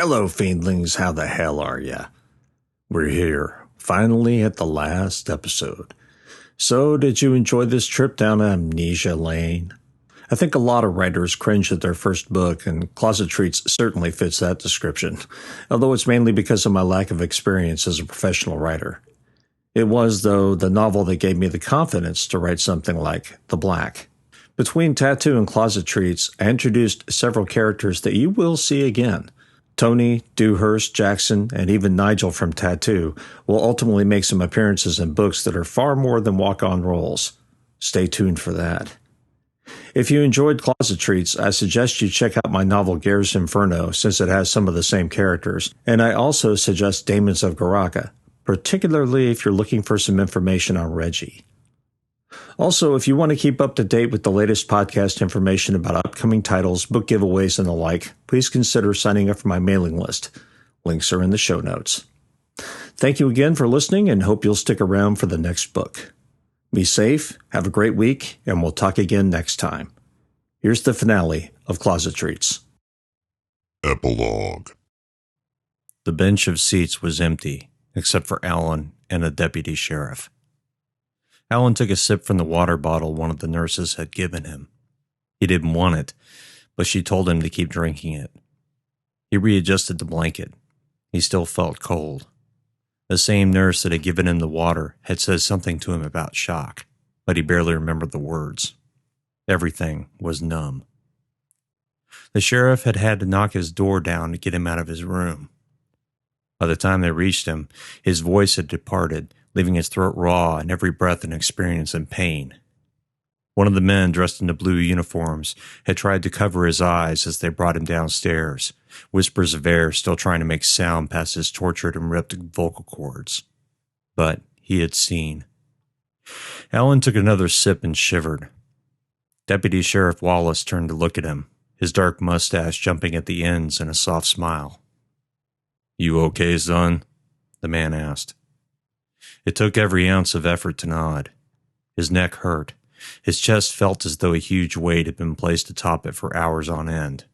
Hello, fiendlings, how the hell are ya? We're here, finally at the last episode. So, did you enjoy this trip down Amnesia Lane? I think a lot of writers cringe at their first book, and Closet Treats certainly fits that description, although it's mainly because of my lack of experience as a professional writer. It was, though, the novel that gave me the confidence to write something like The Black. Between Tattoo and Closet Treats, I introduced several characters that you will see again. Tony, Dewhurst, Jackson, and even Nigel from Tattoo will ultimately make some appearances in books that are far more than walk-on roles. Stay tuned for that. If you enjoyed Closet Treats, I suggest you check out my novel Gare's Inferno, since it has some of the same characters, and I also suggest Daemons of Garaka, particularly if you're looking for some information on Reggie. Also, if you want to keep up to date with the latest podcast information about upcoming titles, book giveaways, and the like, please consider signing up for my mailing list. Links are in the show notes. Thank you again for listening, and hope you'll stick around for the next book. Be safe, have a great week, and we'll talk again next time. Here's the finale of Closet Treats. Epilogue. The bench of seats was empty, except for Alan and a deputy sheriff. Alan took a sip from the water bottle one of the nurses had given him. He didn't want it, but she told him to keep drinking it. He readjusted the blanket. He still felt cold. The same nurse that had given him the water had said something to him about shock, but he barely remembered the words. Everything was numb. The sheriff had had to knock his door down to get him out of his room. By the time they reached him, his voice had departed, leaving his throat raw and every breath an experience in pain. One of the men dressed in the blue uniforms had tried to cover his eyes as they brought him downstairs, whispers of air still trying to make sound past his tortured and ripped vocal cords. But he had seen. Alan took another sip and shivered. Deputy Sheriff Wallace turned to look at him, his dark mustache jumping at the ends in a soft smile. "You okay, son?" the man asked. It took every ounce of effort to nod. His neck hurt. His chest felt as though a huge weight had been placed atop it for hours on end.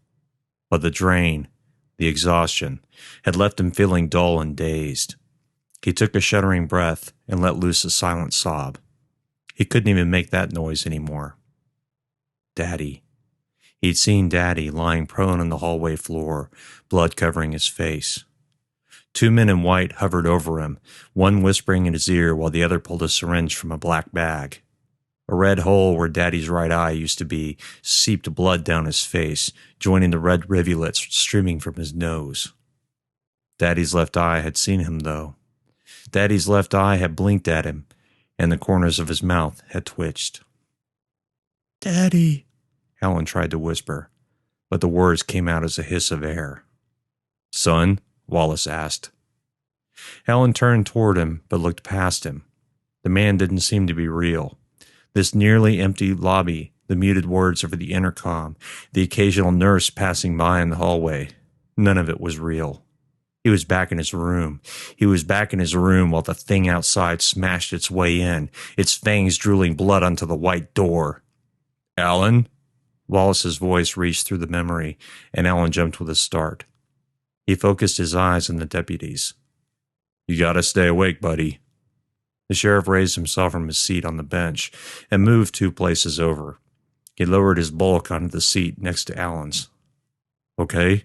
But the drain, the exhaustion, had left him feeling dull and dazed. He took a shuddering breath and let loose a silent sob. He couldn't even make that noise anymore. Daddy. He'd seen Daddy lying prone on the hallway floor, blood covering his face. Two men in white hovered over him, one whispering in his ear while the other pulled a syringe from a black bag. A red hole where Daddy's right eye used to be seeped blood down his face, joining the red rivulets streaming from his nose. Daddy's left eye had seen him, though. Daddy's left eye had blinked at him, and the corners of his mouth had twitched. "Daddy," Alan tried to whisper, but the words came out as a hiss of air. "Son?" Wallace asked. Alan turned toward him, but looked past him. The man didn't seem to be real. This nearly empty lobby, the muted words over the intercom, the occasional nurse passing by in the hallway, none of it was real. He was back in his room. He was back in his room while the thing outside smashed its way in, its fangs drooling blood onto the white door. "Alan?" Wallace's voice reached through the memory, and Alan jumped with a start. He focused his eyes on the deputies. "You gotta stay awake, buddy." The sheriff raised himself from his seat on the bench and moved 2 places over. He lowered his bulk onto the seat next to Alan's. "Okay?"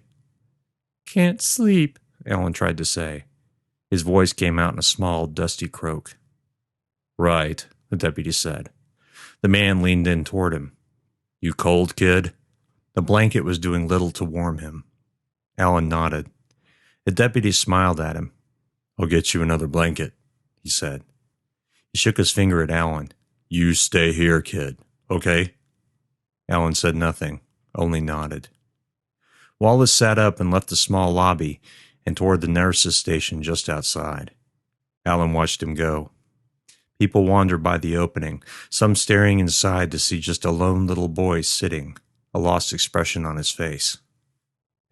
"Can't sleep," Alan tried to say. His voice came out in a small, dusty croak. "Right," the deputy said. The man leaned in toward him. "You cold, kid?" The blanket was doing little to warm him. Alan nodded. The deputy smiled at him. "I'll get you another blanket," he said. He shook his finger at Alan. "You stay here, kid, okay?" Alan said nothing, only nodded. Wallace sat up and left the small lobby and toward the nurse's station just outside. Alan watched him go. People wandered by the opening, some staring inside to see just a lone little boy sitting, a lost expression on his face.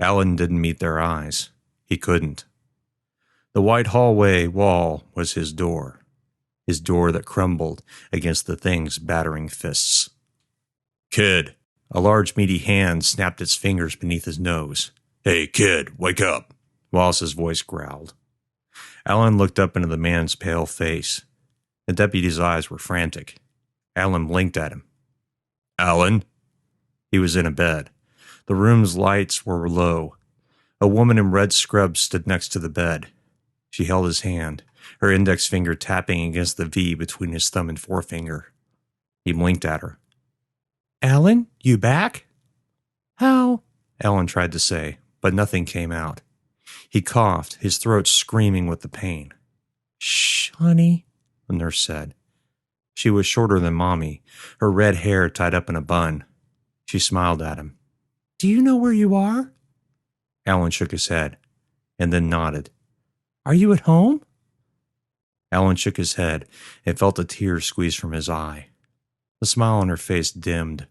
Alan didn't meet their eyes. He couldn't. The white hallway wall was his door that crumbled against the thing's battering fists. "Kid!" A large meaty hand snapped its fingers beneath his nose. "Hey, kid, wake up. Wallace's voice growled. Alan looked up into the man's pale face. The deputy's eyes were frantic. Alan blinked at him. Alan? He was in a bed. The room's lights were low. A woman in red scrubs stood next to the bed. She held his hand, her index finger tapping against the V between his thumb and forefinger. He blinked at her. Alan, you back? How? Alan tried to say, but nothing came out. He coughed, his throat screaming with the pain. Shh, honey, the nurse said. She was shorter than Mommy, her red hair tied up in a bun. She smiled at him. Do you know where you are? Alan shook his head, and then nodded. Are you at home? Alan shook his head and felt a tear squeeze from his eye. The smile on her face dimmed.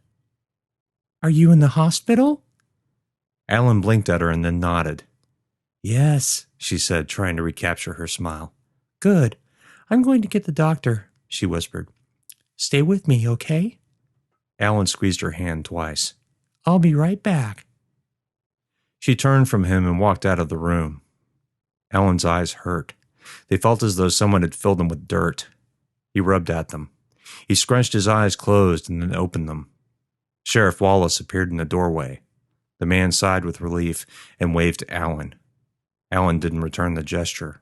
Are you in the hospital? Alan blinked at her and then nodded. Yes, she said, trying to recapture her smile. Good. I'm going to get the doctor, she whispered. Stay with me, okay? Alan squeezed her hand twice. I'll be right back. She turned from him and walked out of the room. Alan's eyes hurt. They felt as though someone had filled them with dirt. He rubbed at them. He scrunched his eyes closed and then opened them. Sheriff Wallace appeared in the doorway. The man sighed with relief and waved to Alan. Alan didn't return the gesture.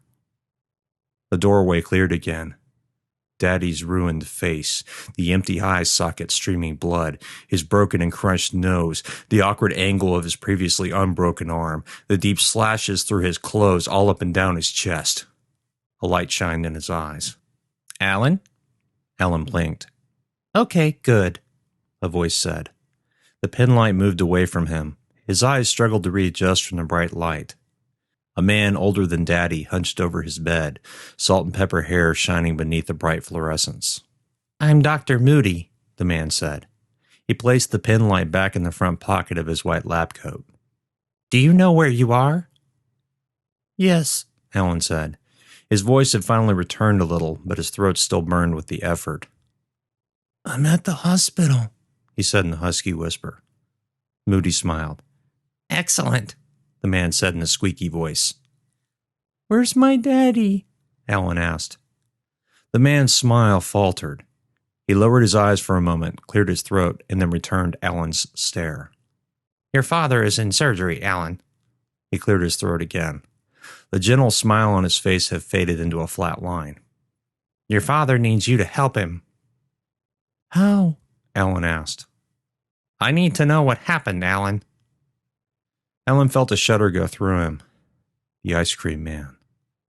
The doorway cleared again. Daddy's ruined face, the empty eye socket streaming blood, his broken and crunched nose, the awkward angle of his previously unbroken arm, the deep slashes through his clothes all up and down his chest. A light shined in his eyes. Alan? Alan blinked. Okay, good, a voice said. The penlight moved away from him. His eyes struggled to readjust from the bright light. A man older than Daddy hunched over his bed, salt and pepper hair shining beneath the bright fluorescence. I'm Dr. Moody, the man said. He placed the penlight back in the front pocket of his white lab coat. Do you know where you are? Yes, Alan said. His voice had finally returned a little, but his throat still burned with the effort. I'm at the hospital, he said in a husky whisper. Moody smiled. Excellent, the man said in a squeaky voice. Where's my daddy? Alan asked. The man's smile faltered. He lowered his eyes for a moment, cleared his throat, and then returned Alan's stare. Your father is in surgery, Alan. He cleared his throat again. The gentle smile on his face had faded into a flat line. Your father needs you to help him. How? Alan asked. I need to know what happened, Alan. Alan felt a shudder go through him. The ice cream man.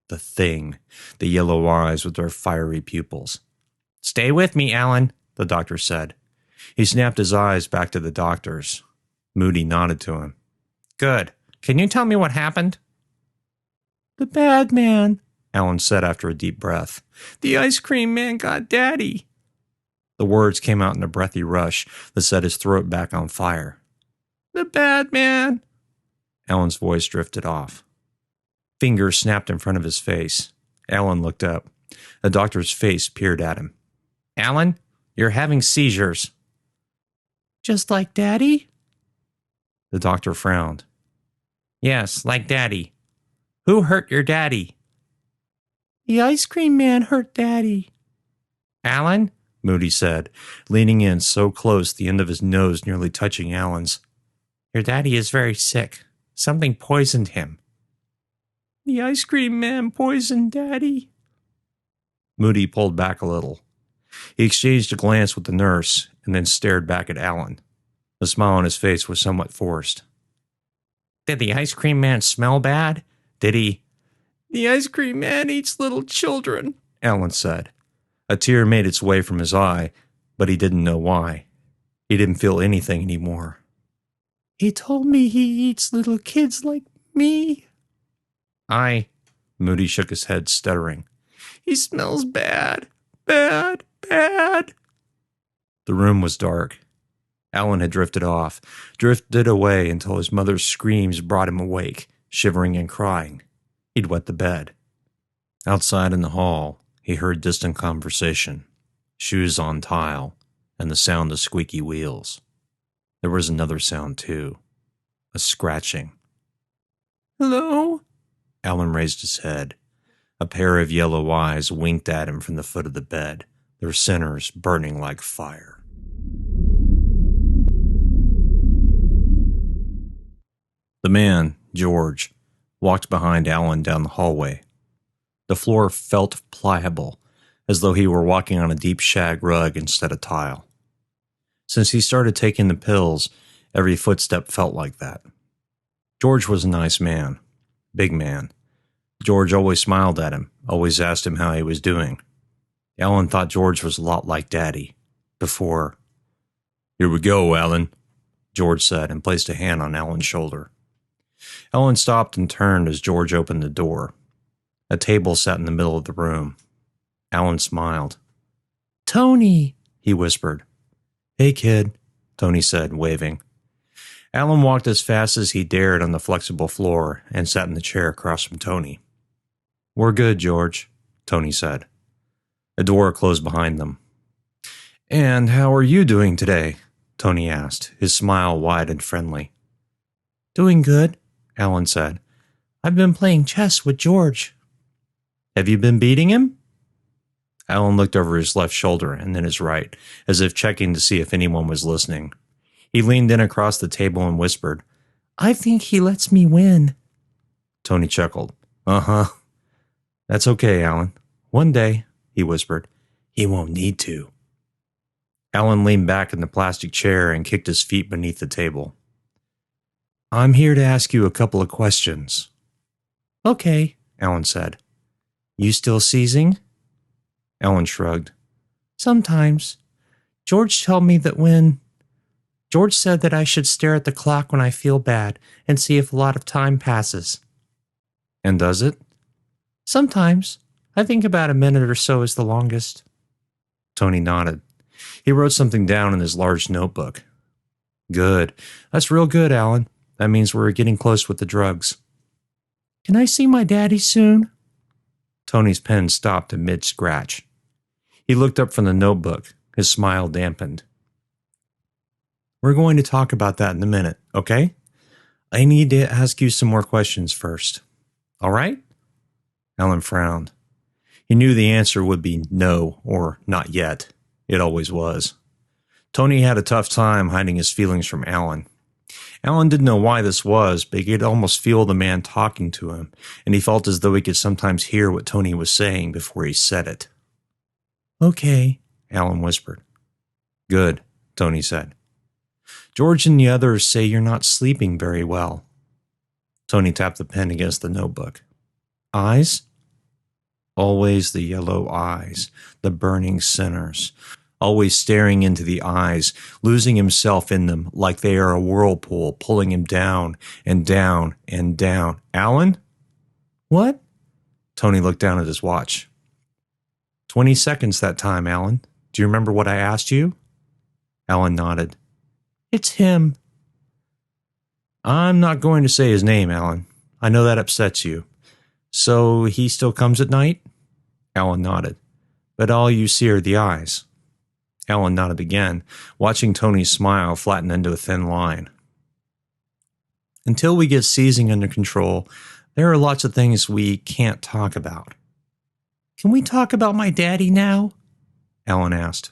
The thing. The yellow eyes with their fiery pupils. Stay with me, Alan, the doctor said. He snapped his eyes back to the doctor's. Moody nodded to him. Good. Can you tell me what happened? The bad man, Alan said after a deep breath. The ice cream man got Daddy. The words came out in a breathy rush that set his throat back on fire. The bad man. Alan's voice drifted off. Fingers snapped in front of his face. Alan looked up. The doctor's face peered at him. Alan, you're having seizures. Just like Daddy? The doctor frowned. Yes, like Daddy. Who hurt your daddy? The ice cream man hurt Daddy. Alan? Moody said, leaning in so close the end of his nose nearly touching Alan's. Your daddy is very sick. Something poisoned him. The ice cream man poisoned Daddy. Moody pulled back a little. He exchanged a glance with the nurse and then stared back at Alan. The smile on his face was somewhat forced. Did the ice cream man smell bad? Did he? The ice cream man eats little children, Alan said. A tear made its way from his eye, but he didn't know why. He didn't feel anything anymore. He told me he eats little kids like me. Moody shook his head, stuttering. He smells bad, bad, bad. The room was dark. Alan had drifted off, drifted away until his mother's screams brought him awake, shivering and crying. He'd wet the bed. Outside in the hall, he heard distant conversation, shoes on tile, and the sound of squeaky wheels. There was another sound, too, a scratching. Hello? Alan raised his head. A pair of yellow eyes winked at him from the foot of the bed, their centers burning like fire. The man, George, walked behind Alan down the hallway. The floor felt pliable, as though he were walking on a deep shag rug instead of tile. Since he started taking the pills, every footstep felt like that. George was a nice man. Big man. George always smiled at him, always asked him how he was doing. Alan thought George was a lot like Daddy. Before. "Here we go, Alan," George said and placed a hand on Alan's shoulder. Alan stopped and turned as George opened the door. A table sat in the middle of the room. Alan smiled. "Tony," he whispered. "Hey, kid," Tony said, waving. Alan walked as fast as he dared on the flexible floor and sat in the chair across from Tony. "We're good, George," Tony said. A door closed behind them. "And how are you doing today?" Tony asked, his smile wide and friendly. "Doing good," Alan said. "I've been playing chess with George." "Have you been beating him?" Alan looked over his left shoulder and then his right, as if checking to see if anyone was listening. He leaned in across the table and whispered, "I think he lets me win." Tony chuckled. "Uh-huh. That's okay, Alan. One day," he whispered, "he won't need to." Alan leaned back in the plastic chair and kicked his feet beneath the table. "I'm here to ask you a couple of questions." "Okay," Alan said. "You still seizing?" Alan shrugged. "Sometimes. George told me that George said that I should stare at the clock when I feel bad and see if a lot of time passes." "And does it?" "Sometimes. I think about a minute or so is the longest." Tony nodded. He wrote something down in his large notebook. "Good. That's real good, Alan. That means we're getting close with the drugs." "Can I see my daddy soon?" Tony's pen stopped in mid-scratch. He looked up from the notebook, his smile dampened. "We're going to talk about that in a minute, okay? I need to ask you some more questions first. All right?" Alan frowned. He knew the answer would be no or not yet. It always was. Tony had a tough time hiding his feelings from Alan. Alan didn't know why this was, but he could almost feel the man talking to him, and he felt as though he could sometimes hear what Tony was saying before he said it. "Okay," Alan whispered. "Good," Tony said. "George and the others say you're not sleeping very well." Tony tapped the pen against the notebook. "Eyes?" Always the yellow eyes, the burning centers. Always staring into the eyes, losing himself in them like they are a whirlpool pulling him down and down and down. "Alan?" "What?" Tony looked down at his watch. 20 seconds that time, Alan. Do you remember what I asked you?" Alan nodded. "It's him." "I'm not going to say his name, Alan. I know that upsets you. So he still comes at night?" Alan nodded. "But all you see are the eyes." Alan nodded again, watching Tony's smile flatten into a thin line. "Until we get seizing under control, there are lots of things we can't talk about." "Can we talk about my daddy now?" Alan asked.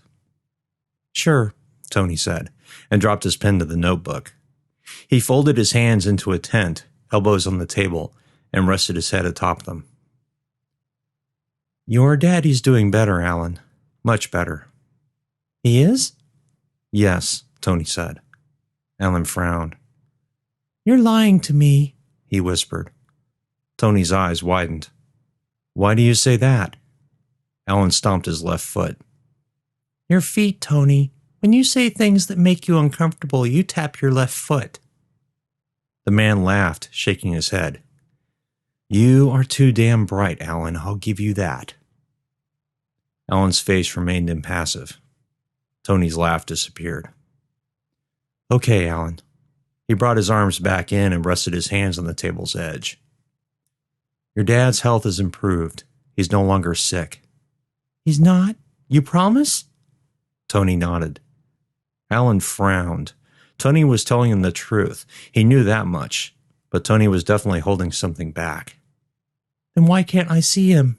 "Sure," Tony said, and dropped his pen to the notebook. He folded his hands into a tent, elbows on the table, and rested his head atop them. "Your daddy's doing better, Alan. Much better." "He is?" "Yes," Tony said. Alan frowned. "You're lying to me," he whispered. Tony's eyes widened. "Why do you say that?" Alan stomped his left foot. "Your feet, Tony. When you say things that make you uncomfortable, you tap your left foot." The man laughed, shaking his head. "You are too damn bright, Alan. I'll give you that." Alan's face remained impassive. Tony's laugh disappeared. "Okay, Alan." He brought his arms back in and rested his hands on the table's edge. "Your dad's health has improved. He's no longer sick." "He's not? You promise?" Tony nodded. Alan frowned. Tony was telling him the truth. He knew that much, but Tony was definitely holding something back. Then why can't I see him?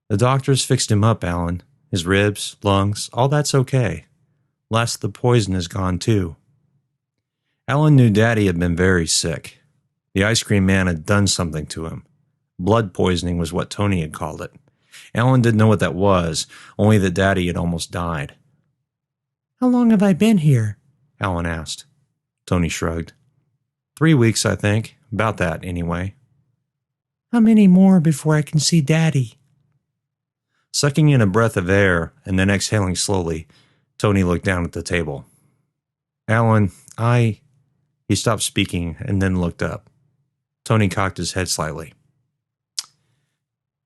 The doctors fixed him up, Alan. His ribs, lungs, all that's okay. Last of the poison is gone too. Alan knew Daddy had been very sick. The ice cream man had done something to him. Blood poisoning was what Tony had called it. Alan didn't know what that was, only that Daddy had almost died. How long have I been here? Alan asked. Tony shrugged. 3 weeks, I think. About that, anyway. How many more before I can see Daddy? Sucking in a breath of air and then exhaling slowly, Tony looked down at the table. Alan, He stopped speaking and then looked up. Tony cocked his head slightly.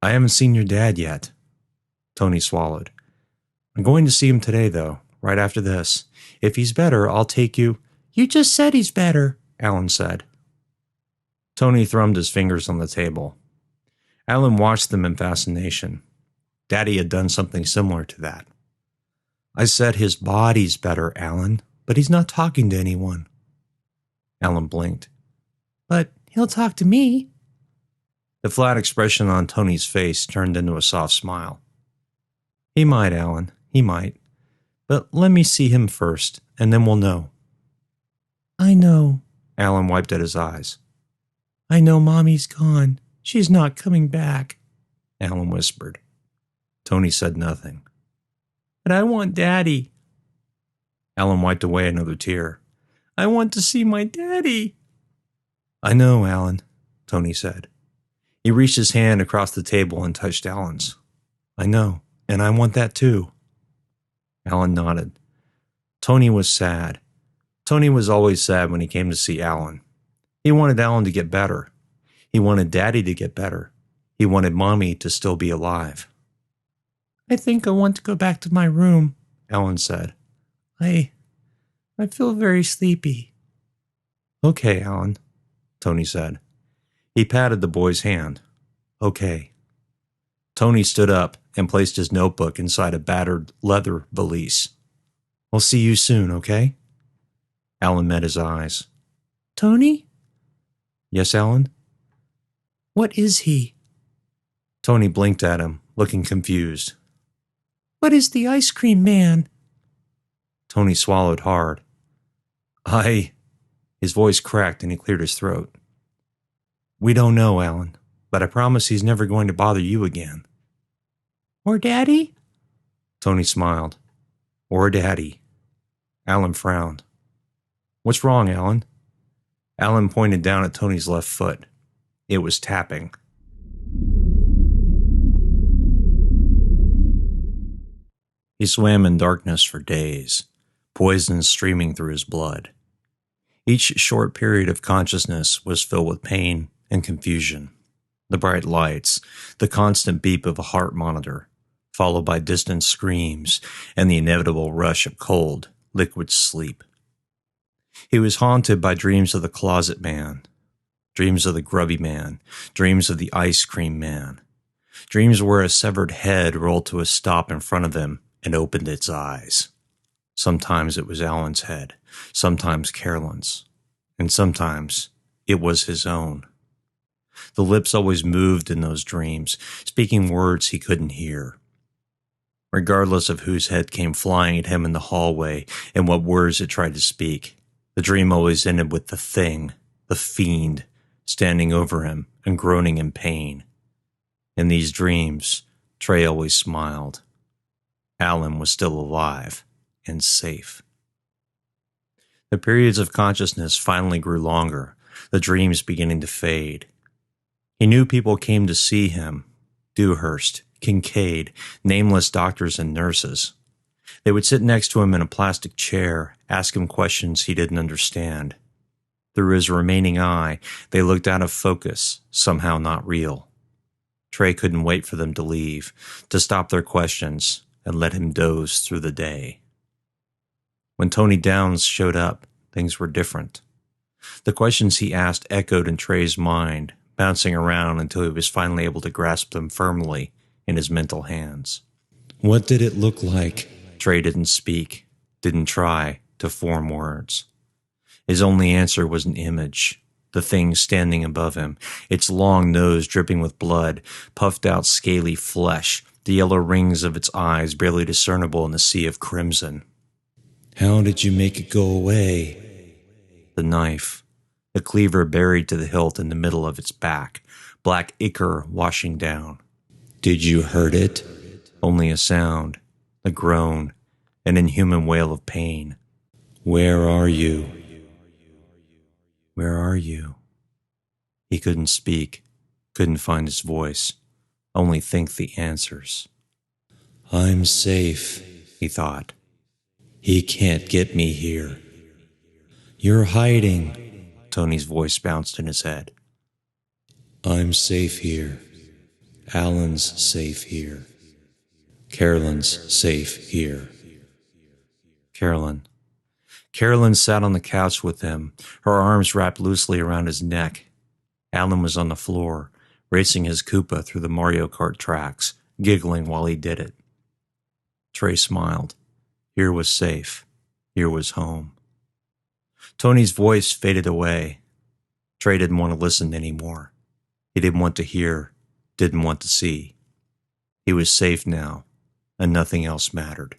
I haven't seen your dad yet. Tony swallowed. I'm going to see him today, though, right after this. If he's better, I'll take you. You just said he's better, Alan said. Tony thrummed his fingers on the table. Alan watched them in fascination. Daddy had done something similar to that. I said his body's better, Alan, but he's not talking to anyone. Alan blinked. But he'll talk to me. The flat expression on Tony's face turned into a soft smile. He might, Alan, he might. But let me see him first, and then we'll know. I know. Alan wiped at his eyes. I know Mommy's gone. She's not coming back, Alan whispered. Tony said nothing. But I want Daddy. Alan wiped away another tear. I want to see my Daddy. I know, Alan, Tony said. He reached his hand across the table and touched Alan's. I know, and I want that too. Alan nodded. Tony was sad. Tony was always sad when he came to see Alan. He wanted Alan to get better. He wanted Daddy to get better. He wanted Mommy to still be alive. I think I want to go back to my room, Alan said. I feel very sleepy. Okay, Alan, Tony said. He patted the boy's hand. Okay. Tony stood up and placed his notebook inside a battered leather valise. I'll see you soon, okay? Alan met his eyes. Tony? Yes, Alan? What is he? Tony blinked at him, looking confused. What is the ice cream man? Tony swallowed hard. His voice cracked and he cleared his throat. We don't know, Alan, but I promise he's never going to bother you again. Or Daddy? Tony smiled. Or Daddy. Alan frowned. What's wrong, Alan? Alan pointed down at Tony's left foot. It was tapping. He swam in darkness for days, poison streaming through his blood. Each short period of consciousness was filled with pain and confusion. The bright lights, the constant beep of a heart monitor, followed by distant screams and the inevitable rush of cold, liquid sleep. He was haunted by dreams of the closet man, dreams of the grubby man, dreams of the ice cream man, dreams where a severed head rolled to a stop in front of him and opened its eyes. Sometimes it was Alan's head, sometimes Carolyn's, and sometimes it was his own. The lips always moved in those dreams, speaking words he couldn't hear. Regardless of whose head came flying at him in the hallway and what words it tried to speak, the dream always ended with the thing, the fiend, standing over him and groaning in pain. In these dreams, Trey always smiled. Alan was still alive and safe. The periods of consciousness finally grew longer, the dreams beginning to fade. He knew people came to see him, Dewhurst, Kincaid, nameless doctors and nurses. They would sit next to him in a plastic chair, ask him questions he didn't understand. Through his remaining eye, they looked out of focus, somehow not real. Trey couldn't wait for them to leave, to stop their questions, and let him doze through the day. When Tony Downs showed up, things were different. The questions he asked echoed in Trey's mind, bouncing around until he was finally able to grasp them firmly in his mental hands. What did it look like? Trey didn't speak, didn't try to form words. His only answer was an image, the thing standing above him, its long nose dripping with blood, puffed out scaly flesh, the yellow rings of its eyes barely discernible in the sea of crimson. How did you make it go away? The knife, the cleaver buried to the hilt in the middle of its back, black ichor washing down. Did you hurt it? Only a sound, a groan, an inhuman wail of pain. Where are you? Where are you? He couldn't speak, couldn't find his voice, only think the answers. I'm safe, he thought. He can't get me here. You're hiding, Tony's voice bounced in his head. I'm safe here. Alan's safe here. Carolyn's safe here. Carolyn sat on the couch with him, her arms wrapped loosely around his neck. Alan was on the floor, racing his Koopa through the Mario Kart tracks, giggling while he did it. Trey smiled. Here was safe. Here was home. Tony's voice faded away. Trey didn't want to listen anymore. He didn't want to hear, didn't want to see. He was safe now, and nothing else mattered.